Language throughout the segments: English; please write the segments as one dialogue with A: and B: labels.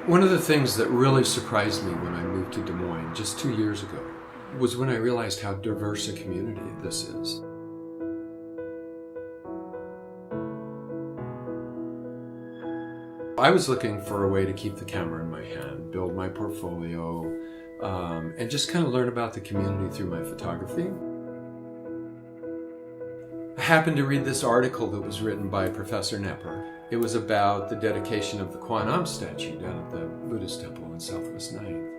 A: One of the things that really surprised me when I moved to Des Moines just 2 years ago was when I realized how diverse a community this is. I was looking for a way to keep the camera in my hand, build my portfolio, and just kind of learn about the community through my photography. I happened to read this article that was written by Professor Nepper. It was about the dedication of the Kwan Am statue down at the Buddhist temple in Southwest 9th.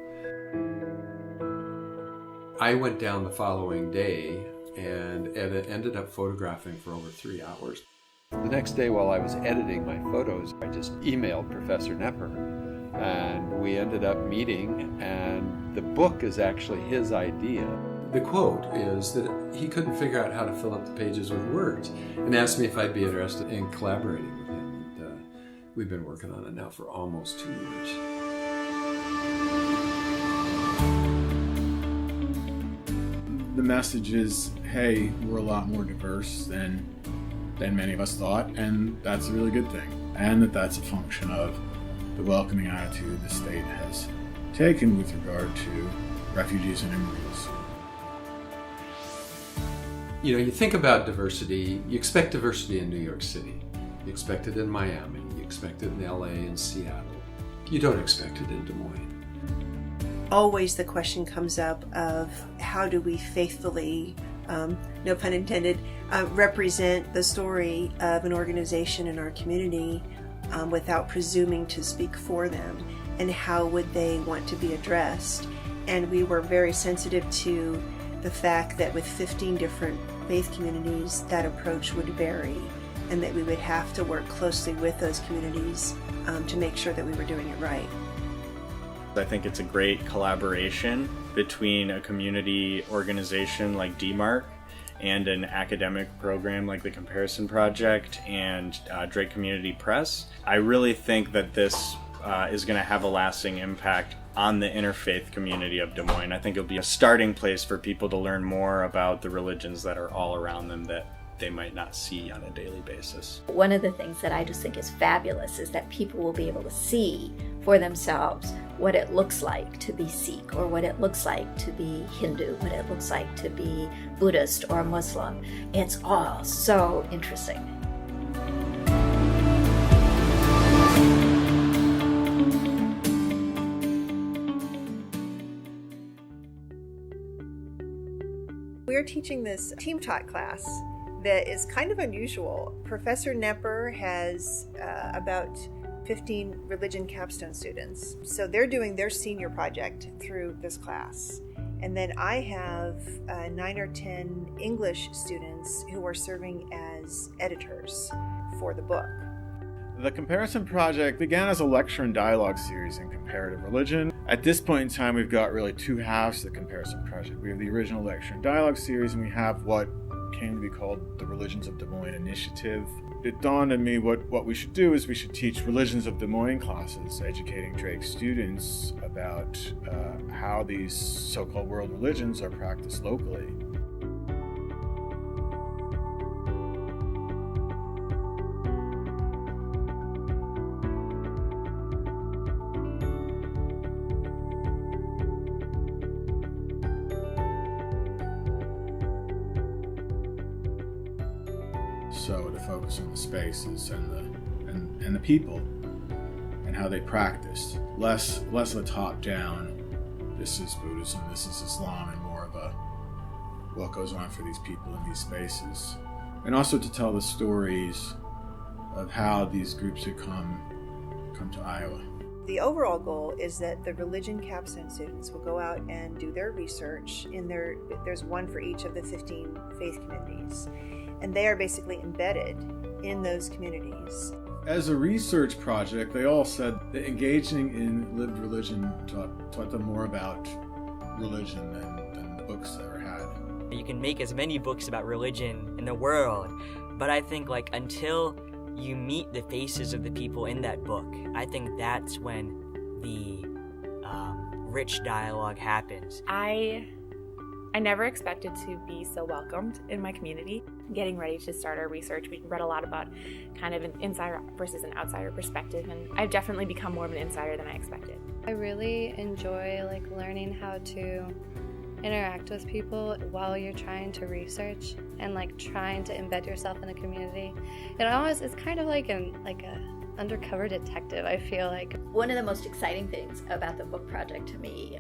A: I went down the following day and ended up photographing for over 3 hours. The next day while I was editing my photos, I just emailed Professor Nepper, and we ended up meeting, and the book is actually his idea. The quote is that he couldn't figure out how to fill up the pages with words, and asked me if I'd be interested in collaborating with him. And we've been working on it now for almost 2 years.
B: The message is, hey, we're a lot more diverse than many of us thought, and that's a really good thing. And that's a function of the welcoming attitude the state has taken with regard to refugees and immigrants.
A: You know, you think about diversity, you expect diversity in New York City. You expect it in Miami, you expect it in LA and Seattle. You don't expect it in Des Moines.
C: Always the question comes up of how do we faithfully, no pun intended, represent the story of an organization in our community without presuming to speak for them, and how would they want to be addressed. And we were very sensitive to the fact that with 15 different faith communities, that approach would vary, and that we would have to work closely with those communities to make sure that we were doing it right.
D: I think it's a great collaboration between a community organization like DMARC and an academic program like the Comparison Project and Drake Community Press. I really think that this is going to have a lasting impact on the interfaith community of Des Moines. I think it'll be a starting place for people to learn more about the religions that are all around them that they might not see on a daily basis.
E: One of the things that I just think is fabulous is that people will be able to see for themselves what it looks like to be Sikh, or what it looks like to be Hindu, what it looks like to be Buddhist or Muslim. It's all so interesting.
C: We're teaching this team taught class that is kind of unusual. Professor Nepper has about 15 religion capstone students. So they're doing their senior project through this class. And then I have 9 or 10 English students who are serving as editors for the book.
B: The Comparison Project began as a lecture and dialogue series in comparative religion. At this point in time, we've got really two halves of the Comparison Project. We have the original lecture and dialogue series, and we have what came to be called the Religions of Des Moines Initiative. It dawned on me what we should do is we should teach Religions of Des Moines classes, educating Drake students about how these so-called world religions are practiced locally. So to focus on the spaces and the people and how they practiced, less of a top-down, this is Buddhism, this is Islam, and more of a what goes on for these people in these spaces, and also to tell the stories of how these groups had come to Iowa.
C: The overall goal is that the religion capstone students will go out and do their research there's one for each of the 15 faith communities. And they are basically embedded in those communities.
B: As a research project, they all said that engaging in lived religion taught them more about religion than the books ever had.
F: You can make as many books about religion in the world, but I think until you meet the faces of the people in that book, I think that's when the rich dialogue happens.
G: I I never expected to be so welcomed in my community. Getting ready to start our research, we read a lot about kind of an insider versus an outsider perspective, and I've definitely become more of an insider than I expected.
H: I really enjoy learning how to interact with people while you're trying to research and trying to embed yourself in a community. It's kind of like a undercover detective, I feel like.
E: One of the most exciting things about the book project to me,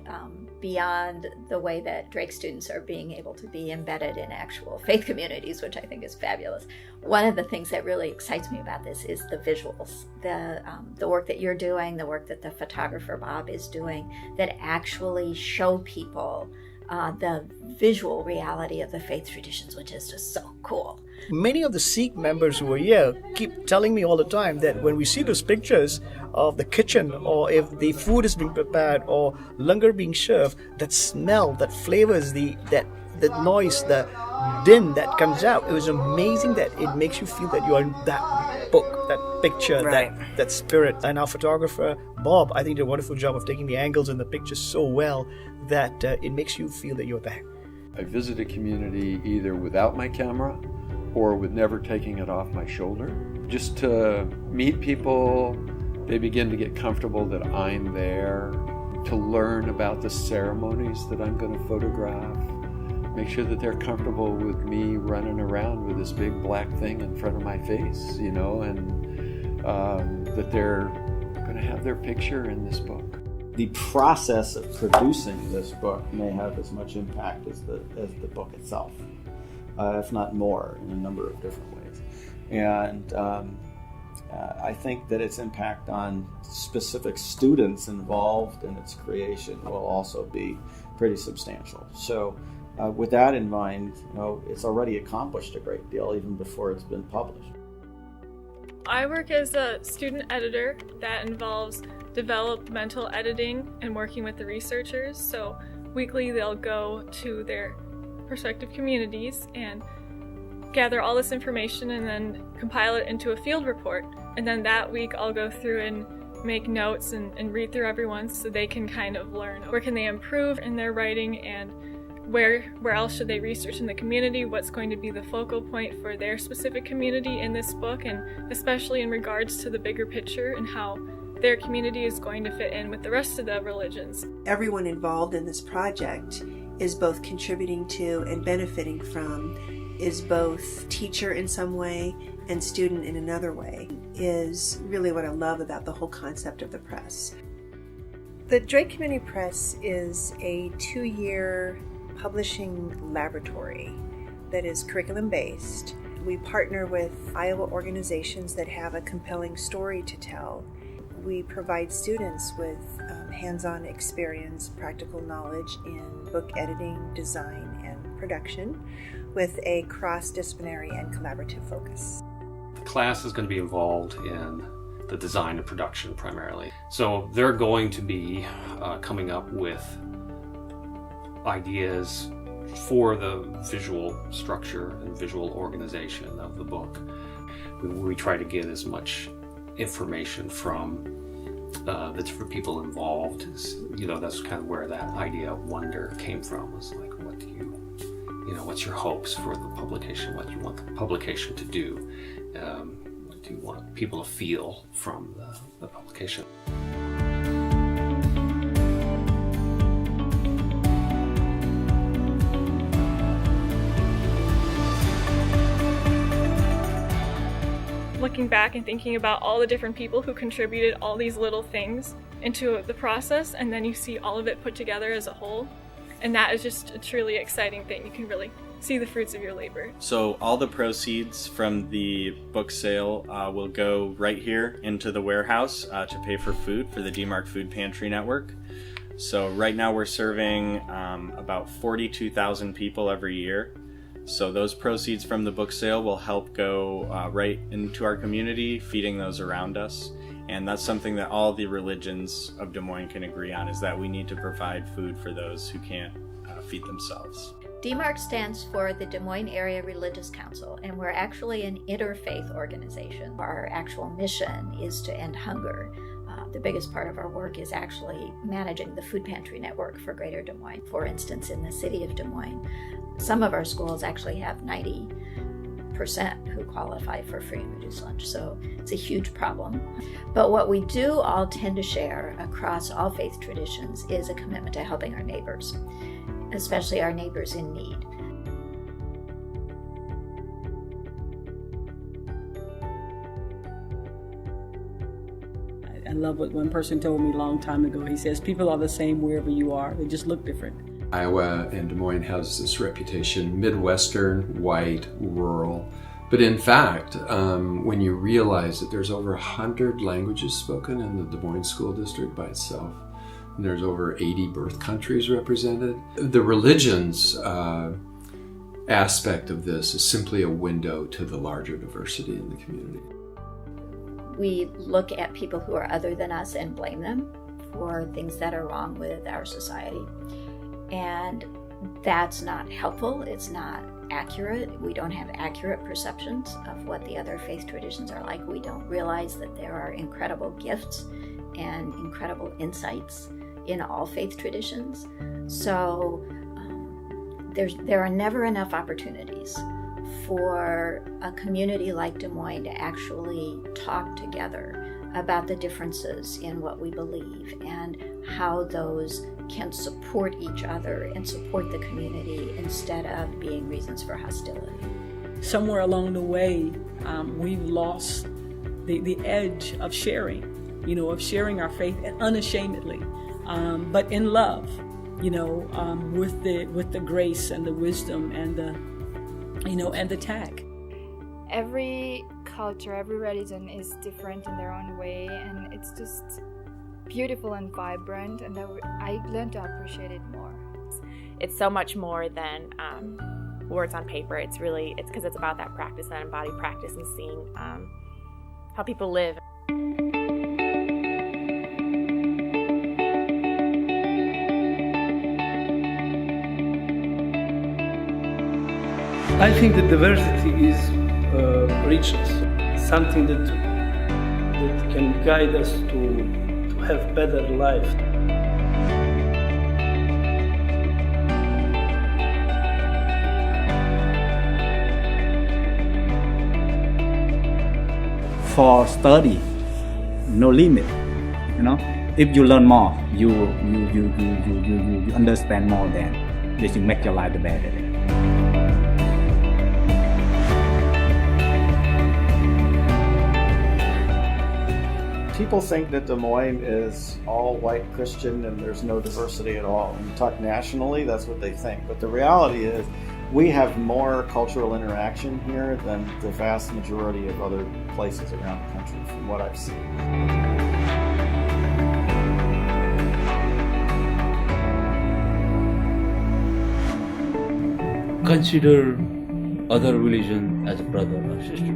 E: beyond the way that Drake students are being able to be embedded in actual faith communities, which I think is fabulous, one of the things that really excites me about this is the visuals, the work that you're doing, the work that the photographer Bob is doing, that actually show people the visual reality of the faith traditions, which is just so cool.
I: Many of the Sikh members who are here keep telling me all the time that when we see those pictures of the kitchen, or if the food is being prepared or langar being served, that smell, that flavors, the noise, the din that comes out, it was amazing that it makes you feel that you are in that book, that picture,
F: right.
I: that spirit. And our photographer Bob, I think, did a wonderful job of taking the angles and the pictures so well that it makes you feel that you're there.
A: I visit a community either without my camera or with never taking it off my shoulder, just to meet people. They begin to get comfortable that I'm there, to learn about the ceremonies that I'm going to photograph, make sure that they're comfortable with me running around with this big black thing in front of my face, and that they're going to have their picture in this book.
J: The process of producing this book may have as much impact as the book itself, if not more, in a number of different ways. And I think that its impact on specific students involved in its creation will also be pretty substantial. So with that in mind, it's already accomplished a great deal even before it's been published.
K: I work as a student editor that involves developmental editing and working with the researchers. So weekly they'll go to their prospective communities and gather all this information and then compile it into a field report. And then that week I'll go through and make notes and read through everyone so they can kind of learn where can they improve in their writing and where else should they research in the community, what's going to be the focal point for their specific community in this book, and especially in regards to the bigger picture and how their community is going to fit in with the rest of the religions.
C: Everyone involved in this project is both contributing to and benefiting from, is both teacher in some way and student in another way, is really what I love about the whole concept of the press. The Drake Community Press is a 2-year publishing laboratory that is curriculum-based. We partner with Iowa organizations that have a compelling story to tell. We provide students with hands-on experience, practical knowledge in book editing, design, and production with a cross-disciplinary and collaborative focus.
L: The class is going to be involved in the design and production primarily. So they're going to be coming up with ideas for the visual structure and visual organization of the book. We try to get as much information from the different people involved. That's kind of where that idea of wonder came from. Was like, what's your hopes for the publication? What do you want the publication to do? What do you want people to feel from the publication?
K: Looking back and thinking about all the different people who contributed all these little things into the process, and then you see all of it put together as a whole. And that is just a truly exciting thing. You can really see the fruits of your labor.
D: So all the proceeds from the book sale will go right here into the warehouse to pay for food for the DMARC Food Pantry Network. So right now we're serving about 42,000 people every year. So those proceeds from the book sale will help go right into our community, feeding those around us. And that's something that all the religions of Des Moines can agree on, is that we need to provide food for those who can't feed themselves.
E: DMARC stands for the Des Moines Area Religious Council, and we're actually an interfaith organization. Our actual mission is to end hunger The biggest part of our work is actually managing the food pantry network for Greater Des Moines. For instance, in the city of Des Moines, some of our schools actually have 90% who qualify for free and reduced lunch, so it's a huge problem. But what we do all tend to share across all faith traditions is a commitment to helping our neighbors, especially our neighbors in need.
M: I love what one person told me a long time ago. He says, people are the same wherever you are, they just look different.
A: Iowa and Des Moines has this reputation, Midwestern, white, rural. But in fact, when you realize that there's over 100 languages spoken in the Des Moines School District by itself, and there's over 80 birth countries represented, the religions aspect of this is simply a window to the larger diversity in the community.
E: We look at people who are other than us and blame them for things that are wrong with our society. And that's not helpful, it's not accurate. We don't have accurate perceptions of what the other faith traditions are like. We don't realize that there are incredible gifts and incredible insights in all faith traditions. So there are never enough opportunities for a community like Des Moines to actually talk together about the differences in what we believe and how those can support each other and support the community instead of being reasons for hostility.
M: Somewhere along the way, we've lost the edge of sharing, of sharing our faith unashamedly, but in love, with the grace and the wisdom and the and the tact.
N: Every culture, every religion is different in their own way, and it's just beautiful and vibrant, and I learned to appreciate it more.
G: It's so much more than words on paper. It's because it's about that practice, that embodied practice, and seeing how people live.
O: I think that diversity is richness, something that can guide us to have better life.
P: For study, no limit. If you learn more, you understand more. Then this will make your life better.
J: People think that Des Moines is all white Christian and there's no diversity at all. When you talk nationally, that's what they think. But the reality is we have more cultural interaction here than the vast majority of other places around the country, from what I've seen.
Q: Consider other religion as a brother or sister.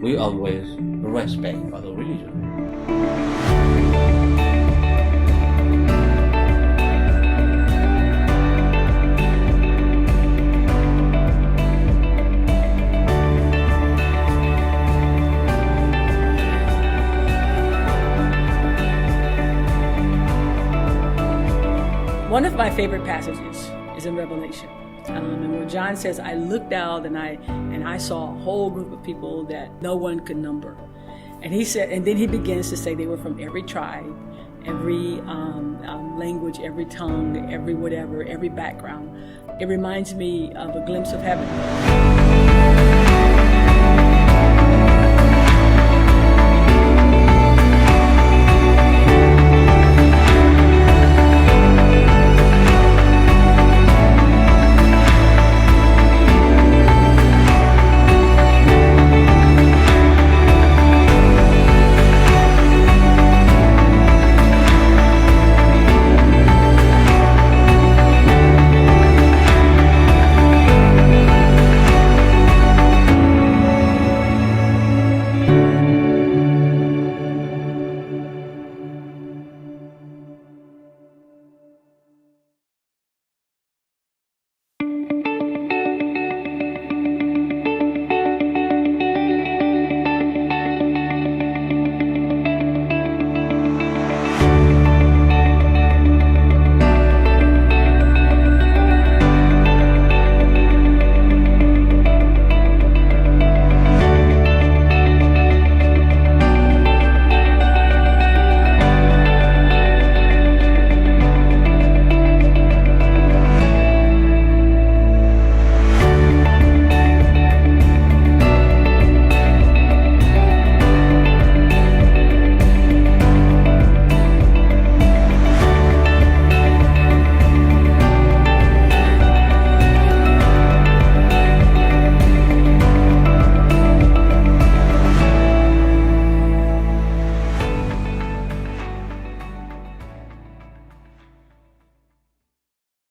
Q: We always respect other religion.
M: One of my favorite passages is in Revelation. And where John says, I looked out and I saw a whole group of people that no one could number. And he said, and then he begins to say they were from every tribe, every language, every tongue, every whatever, every background. It reminds me of a glimpse of heaven.